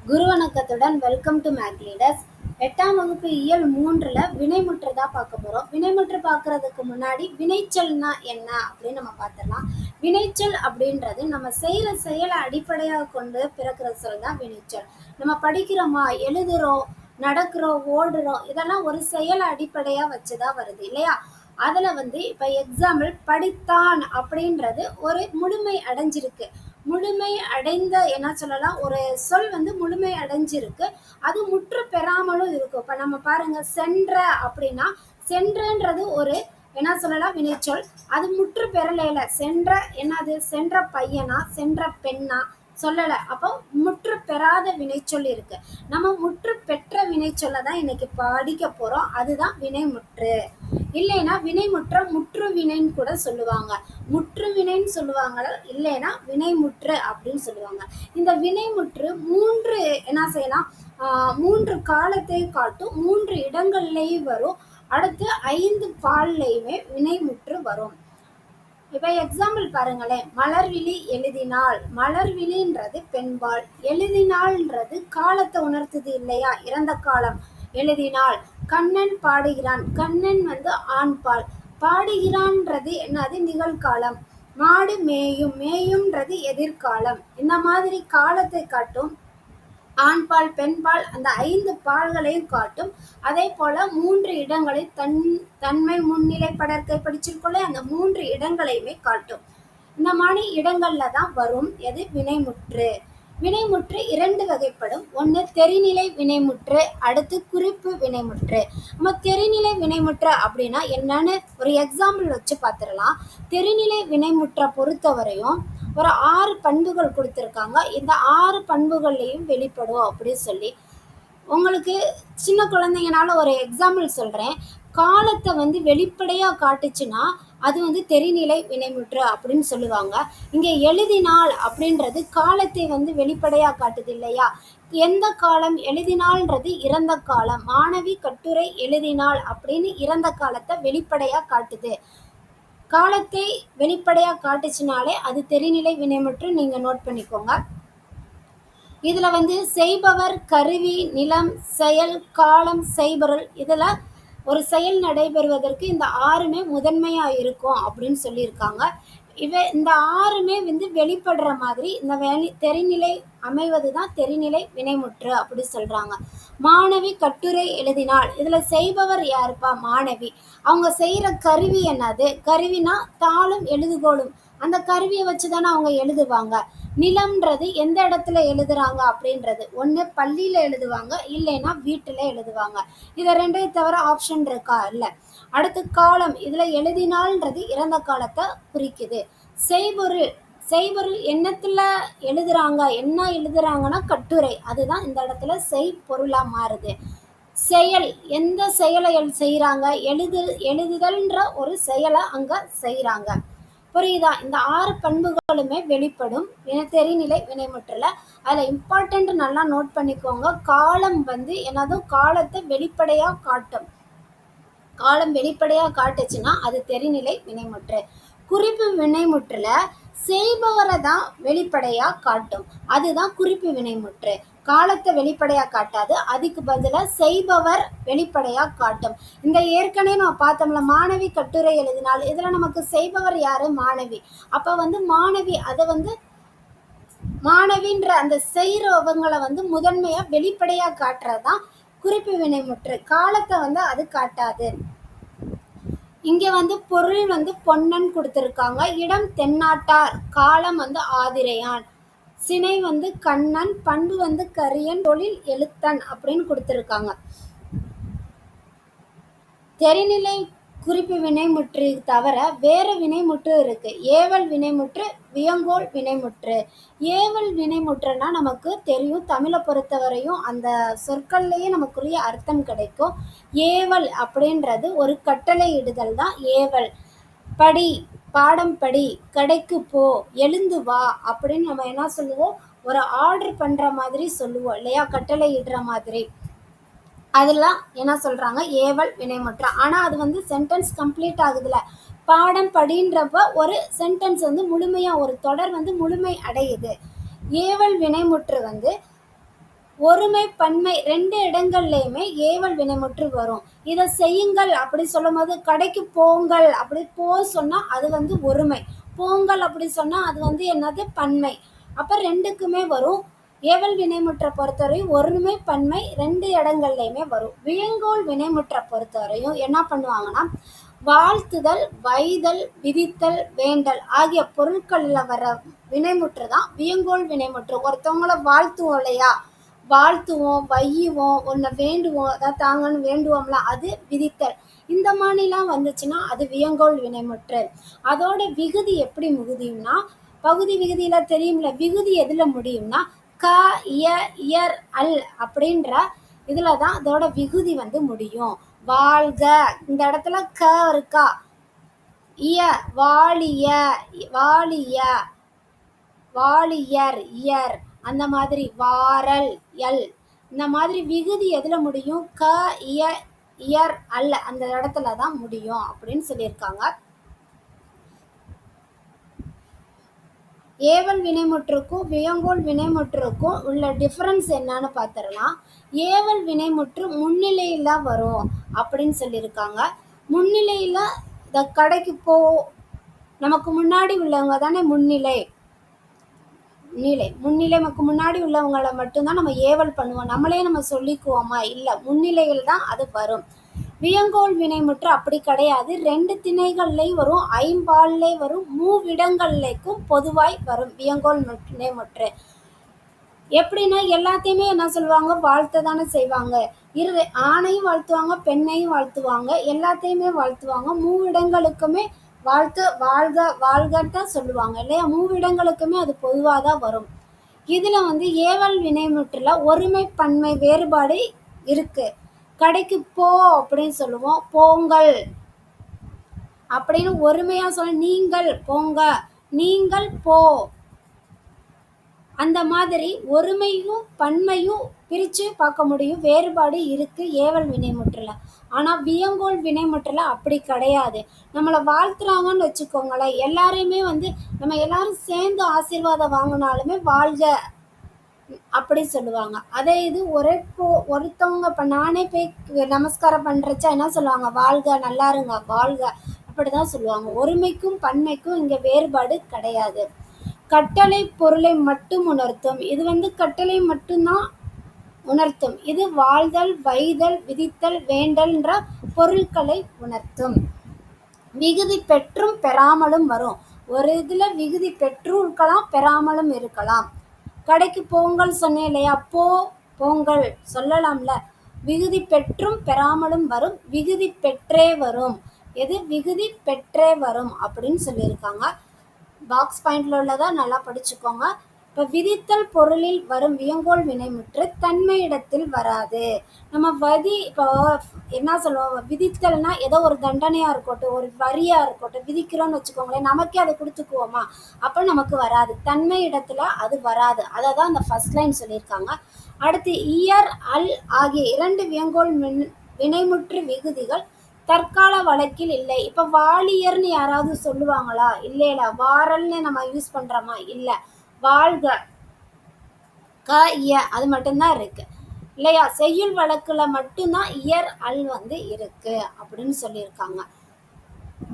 குரு வணக்கத்துடன் welcome to make leaders. 8ஆம் வகுப்பு இயல் 3ல் வினைமுற்று தான் பார்க்க போகிறோம். வினைமுற்று பார்க்கறதுக்கு முன்னாடி வினைச்சொல்னா என்ன அப்படின்னு நம்ம பார்த்துடலாம். வினைச்சொல் அப்படின்றது நம்ம செய்கிற செயலை அடிப்படையாக கொண்டு பிறக்கிற சொல் தான் வினைச்சொல். நம்ம படிக்கிறோமா, எழுதுகிறோம், நடக்கிறோம், ஓடுறோம், இதெல்லாம் ஒரு செயலை அடிப்படையாக வச்சு தான் வருது இல்லையா? அதில் இப்போ எக்ஸாம்பிள் படித்தான் அப்படின்றது ஒரு முழுமை அடைஞ்சிருக்கு. முழுமை அடைந்த என்ன சொல்லலாம், ஒரு சொல் முழுமை அடைஞ்சிருக்கு, அது முற்று பெறாமலும் இருக்கும். இப்போ நம்ம பாருங்க, சென்ற அப்படின்னா சென்றன்றது ஒரு என்ன சொல்லலாம் வினைச்சொல், அது முற்று பெறலையில. சென்ற என்னது, சென்ற பையனா சென்ற பெண்ணா சொல்லலை, அப்போ முற்று பெறாத வினைச்சொல் இருக்கு. நம்ம முற்று பெற்ற வினைச்சொல்லை தான் இன்னைக்கு படிக்க போறோம். அதுதான் வினைமுற்று. இல்லைன்னா வினைமுற்ற முற்று வினைன்னு கூட சொல்லுவாங்க. முற்று வினைன்னு சொல்லுவாங்க, இல்லைன்னா வினைமுற்று அப்படின்னு சொல்லுவாங்க. இந்த வினைமுற்று மூன்று என்ன செய்யலாம், 3 காலத்தை காட்டும், 3 இடங்கள்லையும் வரும். அடுத்து 5 பால்லையுமே வினைமுற்று வரும். இப்போ எக்ஸாம்பிள் பாருங்களேன், மலர்விழி எழுதினாள். மலர்விழின்றது பெண்பால், எழுதினாள்ன்றது காலத்தை உணர்த்துது இல்லையா, இறந்த காலம். எழுதினாள். கண்ணன் பாடுகிறான், கண்ணன் ஆண்பால். பாடுகிறான்ன்றது என்னது, நிகழ்காலம். மாடு மேயும், மேயும்ன்றது எதிர்காலம். இந்த மாதிரி காலத்தை காட்டும், ஆண்பால் பெண்பால் அந்த 5 பால்களையும் காட்டும். அதே போல 3 இடங்களை தன்மை முன்னிலை படர்க்கை படிச்சிருக்கோம்ல, அந்த 3 இடங்களையுமே காட்டும். இந்த மாதிரி இடங்கள்ல தான் வரும் எது, வினைமுற்று. வினைமுற்று 2 வகைப்படும். ஒன்று தெரிநிலை வினைமுற்று, அடுத்து குறிப்பு வினைமுற்று. நம்ம தெரிநிலை வினைமுற்று அப்படின்னா என்னன்னு ஒரு எக்ஸாம்பிள் வச்சு பார்த்துடலாம். தெரிநிலை வினைமுற்றை பொறுத்தவரையும் ஒரு 6 பண்புகள் கொடுத்துருக்காங்க. இந்த 6 பண்புகள்லையும் வெளிப்படும் அப்படின்னு சொல்லி உங்களுக்கு சின்ன குழந்தைங்கனால ஒரு எக்ஸாம்பிள் சொல்கிறேன். காலத்தை வெளிப்படையாக காட்டுச்சுன்னா அது தெரிநிலை வினைமுற்று அப்படின்னு சொல்லுவாங்க. இங்கே எழுதினாள் அப்படின்றது காலத்தை வெளிப்படையாக காட்டுது இல்லையா. எந்த காலம், எழுதினாள்ன்றது இறந்த காலம். மாணவி கட்டுரை எழுதினாள் அப்படின்னு இறந்த காலத்தை வெளிப்படையாக காட்டுது. காலத்தை வெளிப்படையாக காட்டுச்சுனாலே அது தெரிநிலை வினைமுற்று, நீங்கள் நோட் பண்ணிக்கோங்க. இதில் செய்பவர், கருவி, நிலம், செயல், காலம், செய்பொருள், இதில் ஒரு செயல் நடைபெறுவதற்கு இந்த 6மே முதன்மையாக இருக்கும் அப்படின்னு சொல்லியிருக்காங்க. இந்த 6மே வெளிப்படுற மாதிரி இந்த தெரிநிலை அமைவது தான் தெரிநிலை வினைமுற்று அப்படி சொல்கிறாங்க. மாணவி கட்டுரை எழுதினாள். இதில் செய்பவர் யாருப்பா, மாணவி. அவங்க செய்கிற கருவி என்னது, கருவினா தாளும் எழுதுகோளும். அந்த கருவியை வச்சு தானே அவங்க எழுதுவாங்க. நிலம்ன்றது எந்த இடத்துல எழுதுறாங்க அப்படின்றது, ஒன்று பள்ளியில் எழுதுவாங்க, இல்லைன்னா வீட்டில் எழுதுவாங்க. இதை 2ஐயும் தவிர ஆப்ஷன் இருக்கா, இல்லை. அடுத்து காலம், இதில் எழுதினால்ன்றது இறந்த காலத்தை குறிக்குது. செய்பொருள், செய்பொருள் என்னத்தில் எழுதுறாங்க, என்ன எழுதுறாங்கன்னா கட்டுரை, அதுதான் இந்த இடத்துல செய்பொருளாக மாறுது. செயல், எந்த செயலை செய்கிறாங்க, எழுதுதல்ன்ற ஒரு செயலை அங்கே செய்கிறாங்க. புரியுதா? இந்த 6 பண்புகளுமே வெளிப்படும் தெரிநிலை வினைமுற்றுல. அதில் இம்பார்ட்டன்ட் நல்லா நோட் பண்ணிக்கோங்க. காலம் என்னதும் காலத்தை வெளிப்படையாக காட்டும். காலம் வெளிப்படையாக காட்டுச்சுன்னா அது தெரிநிலை வினைமுற்று. குறிப்பு வினைமுற்றுல செய்பவரை தான் வெளிப்படையாக காட்டும், அதுதான் குறிப்பு வினைமுற்று. காலத்தை வெளிப்படையாக காட்டாது, அதுக்கு பதிலாக செய்பவர் வெளிப்படையாக காட்டும். இந்த ஏற்கனவே நம்ம பார்த்தோம்ல, மாணவி கட்டுரை எழுதினால், இதில் நமக்கு செய்பவர் யாரு, மாணவி. அப்போ மாணவி, அதை மாணவின்ற அந்த செய்கிறவங்களை முதன்மையாக வெளிப்படையாக காட்டுறது தான் குறிப்பு வினைமுற்று. காலத்தை அது காட்டாது. இங்கே பொருள் பொன்னன் கொடுத்துருக்காங்க, இடம் தென்னாட்டார், காலம் ஆதிரையான், சினை கண்ணன், பண்பு கரியன், தொழில் எழுத்தன் அப்படின்னு கொடுத்துருக்காங்க. தெரிநிலை குறிப்பு வினைமுற்று தவிர வேறு வினைமுற்று இருக்கு. ஏவல் வினைமுற்று, வியங்கோல் வினைமுற்று. ஏவல் வினைமுற்றுனா நமக்கு தெரியும், தமிழை பொறுத்தவரையும் அந்த சொற்கள்லேயே நமக்குரிய அர்த்தம் கிடைக்கும். ஏவல் அப்படின்றது ஒரு கட்டளை இடுதல் தான் ஏவல். படி, பாடம் படி, கடைக்கு போ, எழுந்து வா அப்படின்னு நம்ம என்ன சொல்லுவோம், ஒரு ஆர்டர் பண்ணுற மாதிரி சொல்லுவோம் இல்லையா, கட்டளை இடுற மாதிரி. அதெல்லாம் என்ன சொல்கிறாங்க, ஏவல் வினைமுற்று. ஆனால் அது சென்டென்ஸ் கம்ப்ளீட் ஆகுதுல. பாடம் படின்றப்ப ஒரு சென்டென்ஸ் முழுமையாக, ஒரு தொடர் முழுமை அடையுது. ஏவல் வினைமுற்று ஒருமை பன்மை ரெண்டு இடங்கள்லயுமே ஏவல் வினைமுற்று வரும். இதை செய்யுங்கள் அப்படி சொல்லும் போது கடைக்கு போங்கள் அப்படி போ சொன்னா அது வந்து ஒருமை, போங்கள் அப்படி சொன்னா அது வந்து என்னது பன்மை. அப்ப ரெண்டுக்குமே வரும். ஏவல் வினைமுற்றை பொறுத்தவரையும் ஒருமை பன்மை ரெண்டு இடங்கள்லயுமே வரும். வியங்கோல் வினைமுற்றை பொறுத்தவரையும் என்ன பண்ணுவாங்கன்னா வாழ்த்துதல், வைதல், விதித்தல், வேண்டல் ஆகிய பொருட்கள்ல வர வினைமுற்று தான் வியங்கோல் வினைமுற்று. ஒருத்தவங்களை வாழ்த்துவோம் இல்லையா, வாழ்த்துவோம், வையுவோம், ஒன்றை வேண்டுவோம், அதாவது தாங்கன்னு வேண்டுவோம்ல, அது விதித்தல். இந்த மாதிரிலாம் வந்துச்சுன்னா அது வியங்கோல் வினைமுற்று. அதோட விகுதி எப்படி முடியும்னா பகுதி விகுதியில தெரியும்ல, விகுதி எதுல முடியும்னா க இய இயர் அல் அப்படின்ற இதுல தான் அதோட விகுதி வந்து முடியும். வாழ்க இந்த இடத்துல க இருக்கா, இய வாழிய, வாழிய, வாழியர் இயர், அந்த மாதிரி வாரல் எல், இந்த மாதிரி விகுதி எதுல முடியும் க இய இயர் அல்ல அந்த இடத்துல தான் முடியும் அப்படின்னு சொல்லியிருக்காங்க. ஏவல் வினைமுற்றுக்கும் வியங்கோல் வினைமுற்றுக்கும் உள்ள டிஃபரன்ஸ் என்னன்னு பார்த்துடலாம். ஏவல் வினைமுற்று முன்னிலையில வரும் அப்படின்னு சொல்லியிருக்காங்க. முன்னிலையில இந்த கடைக்கு போ, நமக்கு முன்னாடி உள்ளவங்க தானே முன்னிலை, முன்னிலை நமக்கு முன்னாடி உள்ளவங்களை மட்டும்தான் நம்ம ஏவல் பண்ணுவோம், நம்மளே நம்ம சொல்லிக்குவோமா, இல்லை, முன்னிலையில் தான் அது வரும். வியங்கோல் வினைமுற்று அப்படி கிடையாது, ரெண்டு திணைகள்லையும் வரும், ஐம்பால்லே வரும், மூவிடங்கள்லைக்கும் பொதுவாய் வரும் வியங்கோல் வினைமுற்று. எப்படின்னா எல்லாத்தையுமே என்ன சொல்லுவாங்க வாழ்த்த தானே செய்வாங்க, ஆணையும் வாழ்த்துவாங்க, பெண்ணையும் வாழ்த்துவாங்க, எல்லாத்தையுமே வாழ்த்துவாங்க, மூவிடங்களுக்குமே வாழ்த்து வாழ்க வாழ்கன்னு தான் சொல்லுவாங்க இல்லையா, மூவிடங்களுக்குமே அது பொதுவாக தான் வரும். இதுல வந்து ஏவல் வினைமுற்றுல ஒருமை பன்மை வேறுபாடு இருக்கு. கடைக்கு போ அப்படின்னு சொல்லுவோம், போங்கள் அப்படின்னு ஒருமையா சொல்ல, நீங்கள் போங்க, நீங்கள் போ, அந்த மாதிரி ஒருமையும் பன்மையும் பிரித்து பார்க்க முடியும், வேறுபாடு இருக்கு ஏவல் வினைமுற்றுல. ஆனால் வியங்கோல் வினைமுற்றுல அப்படி கிடையாது. நம்மளை வாழ்த்துறாங்கன்னு வச்சுக்கோங்களேன், எல்லாரையுமே வந்து நம்ம எல்லாரும் சேர்ந்து ஆசீர்வாதம் வாங்கினாலுமே வாழ்க அப்படி சொல்லுவாங்க. அதே இது ஒருத்தவங்க இப்போ நானே போய் நமஸ்காரம் பண்ணுறச்சா என்ன சொல்லுவாங்க, வாழ்க, நல்லா இருங்க, வாழ்க, அப்படிதான் சொல்லுவாங்க. ஒருமைக்கும் பன்மைக்கும் இங்கே வேறுபாடு கிடையாது. கட்டளை பொருளை மட்டும் உணர்த்தும், இது வந்து கட்டளை மட்டும்தான் உணர்த்தும். இது வாழ்தல், வைதல், விதித்தல், வேண்டல்ன்ற பொருட்களை உணர்த்தும். விகுதி பெற்றும் பெறாமலும் வரும். ஒரு இதுல விகுதி பெற்றும் இருக்கலாம், பெறாமலும் இருக்கலாம். கடைக்கு போங்கள் சொன்னேன் இல்லையா, போ போங்கள் சொல்லலாம்ல, விகுதி பெற்றும் பெறாமலும் வரும், விகுதி பெற்றே வரும். எது விகுதி பெற்றே வரும் அப்படின்னு சொல்லியிருக்காங்க. பாக்ஸ் பாயிண்ட்ல உள்ளதா நல்லா படிச்சுக்கோங்க. இப்போ விதித்தல் பொருளில் வரும் வியங்கோல் வினைமுற்று தன்மை இடத்தில் வராது. நம்ம இப்போ என்ன சொல்லுவோம், விதித்தல்னா ஏதோ ஒரு தண்டனையா இருக்கட்டும், ஒரு வரியா இருக்கட்டும் விதிக்கிறோம்னு வச்சுக்கோங்களேன், நமக்கே அதை கொடுத்துக்குவோமா, அப்போ நமக்கு வராது, தன்மை இடத்துல அது வராது. அதை தான் அந்த ஃபர்ஸ்ட் லைன் சொல்லியிருக்காங்க. அடுத்து இயர் அல் ஆகிய இரண்டு வியங்கோல் வினைமுற்று விகுதிகள் தற்கால வழக்கில் இல்லை. இப்போ வாலியர்னு யாராவது சொல்லுவாங்களா, இல்லையில, வாரல்னு நம்ம யூஸ் பண்றோமா, இல்லை, வாழ்க க இய அது மட்டும்தான் இருக்கு இல்லையா, செய்யுள் வழக்குல மட்டும்தான் இயர் அல் வந்து இருக்கு அப்படின்னு சொல்லியிருக்காங்க.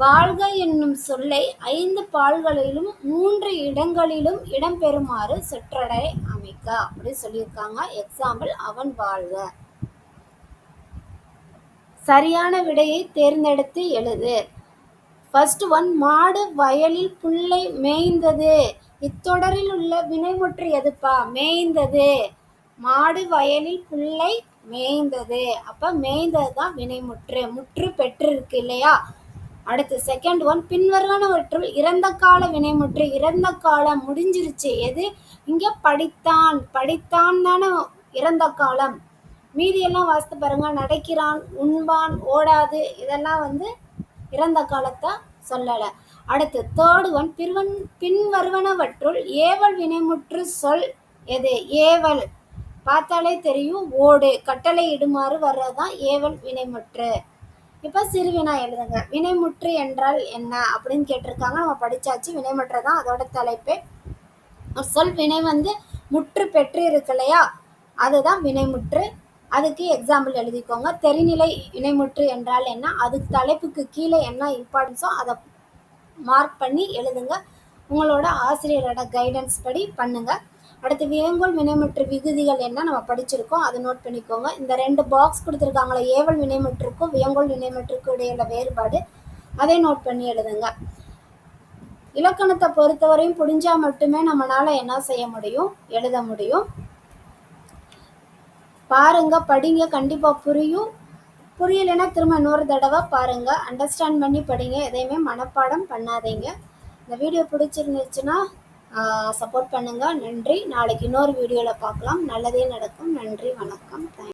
வாழ்க என்னும் சொல்லை 5 பால்களிலும் 3 இடங்களிலும் இடம்பெறுமாறு சொற்றொடரை அமைக்க அப்படி சொல்லியிருக்காங்க. எக்ஸாம்பிள், அவன் வாழ்க. சரியான விடையை தேர்ந்தெடுத்து எழுது. ஃபர்ஸ்ட் ஒன், மாடு வயலில் புல்லை மேய்ந்தது. இத்தொடரில் உள்ள வினைமுற்று எதுப்பா, மேய்ந்தது. மாடு வயலில் புல்லை மேய்ந்தது, அப்ப மேய்ந்தது தான் வினைமுற்று, முற்று பெற்று இருக்கு இல்லையா. அடுத்து செகண்ட் ஒன், பின்வருவனவற்றுள் இறந்த கால வினைமுற்று, இறந்த காலம் முடிஞ்சிருச்சு எது, இங்க படித்தான், படித்தான் தானே இறந்த காலம். மீதியெல்லாம் வாசித்து பாருங்க, நடக்கிறான், உண்பான், ஓடாது, இதெல்லாம் வந்து இறந்த காலத்தை சொல்லலை. அடுத்து தேர்ட் ஒன், பின்வருவனவற்றுள் ஏவல் வினைமுற்று சொல் எது, ஏவல் பார்த்தாலே தெரியும், ஓடு, கட்டளை இடுமாறு வர்றதுதான் ஏவல் வினைமுற்று. இப்போ சிறுவினா எழுதுங்க. வினைமுற்று என்றால் என்ன அப்படின்னு கேட்டிருக்காங்க, நம்ம படிச்சாச்சு, வினைமுற்று தான் அதோட தலைப்பே. சொல் வினை வந்து முற்று பெற்று இருக்கு இல்லையா, அதுதான் வினைமுற்று. அதுக்கு எக்ஸாம்பிள் எழுதிக்கோங்க. தெரிநிலை வினைமுற்று என்றால் என்ன, அதுக்கு தலைப்புக்கு கீழே என்ன இம்பார்ட்டன்ஸோ அதை மார்க் பண்ணி எழுதுங்க. உங்களோட ஆசிரியரோட கைடன்ஸ் படி பண்ணுங்க. அடுத்து வியங்கோள் வினைமுற்று விகுதிகள் என்ன நம்ம படிச்சிருக்கோம், அதை நோட் பண்ணிக்கோங்க. இந்த 2 பாக்ஸ் கொடுத்துருக்காங்களே, ஏவல் வினைமுற்றுக்கும் வியங்கோள் வினைமுற்றுக்கும் இடையில வேறுபாடு, அதை நோட் பண்ணி எழுதுங்க. இலக்கணத்தை பொறுத்தவரையும் புரிஞ்சா மட்டுமே நம்மளால என்ன செய்ய முடியும், எழுத முடியும். பாருங்க, படிங்க, கண்டிப்பா புரியும். புரியலைன்னா திரும்ப இன்னொரு தடவை பாருங்க, அண்டர்ஸ்டாண்ட் பண்ணி படிங்க. எதையுமே மனப்பாடம் பண்ணாதீங்க. இந்த வீடியோ பிடிச்சிருந்துச்சுன்னா சப்போர்ட் பண்ணுங்க. நன்றி. நாளைக்கு இன்னொரு வீடியோவில் பார்க்கலாம். நல்லதே நடக்கும். நன்றி, வணக்கம். தேங்க்யூ.